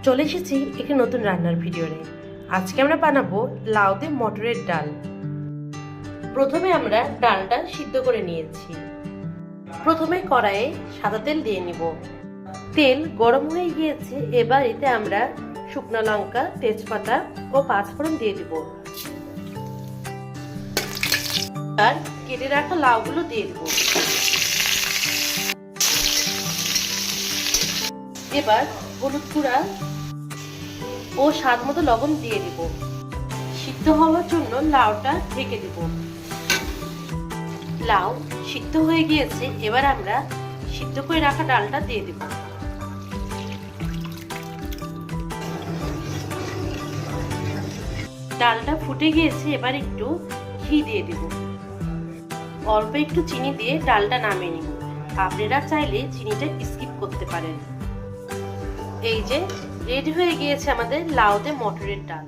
চলে এসেছি একটি নতুন রান্নার ভিডিওতে। আজকে আমরা বানাবো লাউ দিয়ে মটরের ডাল। প্রথমে আমরা ডালটা সিদ্ধ করে নিয়েছি। প্রথমে কড়াইয়ে সাদা তেল দিয়ে নিব। তেল গরম হয়ে গিয়েছে, এবার এতে আমরা শুকনো লঙ্কা, তেজপাতা ও পাঁচফোড়ন দিয়ে দিব। আর কেটে রাখা লাউগুলো দিয়ে দিব। এবার হলুদ গুঁড়া ও স্বাদ মতো লবণ দিয়ে দিব। সিদ্ধ হওয়ার জন্য লাউটা ঢেকে দিব। লাউ সিদ্ধ হয়ে গিয়েছে, এবার আমরা সিদ্ধ করে রাখা ডালটা দিয়ে দিব। ডালটা ফুটে গিয়েছে, এবার একটু ঘি দিয়ে দিব। অল্প একটু চিনি দিয়ে ডালটা নামিয়ে নিব। আপনারা চাইলে চিনিটা স্কিপ করতে পারেন। এই যে রেডি হয়ে গিয়েছে আমাদের লাউ দিয়ে মটরের ডাল।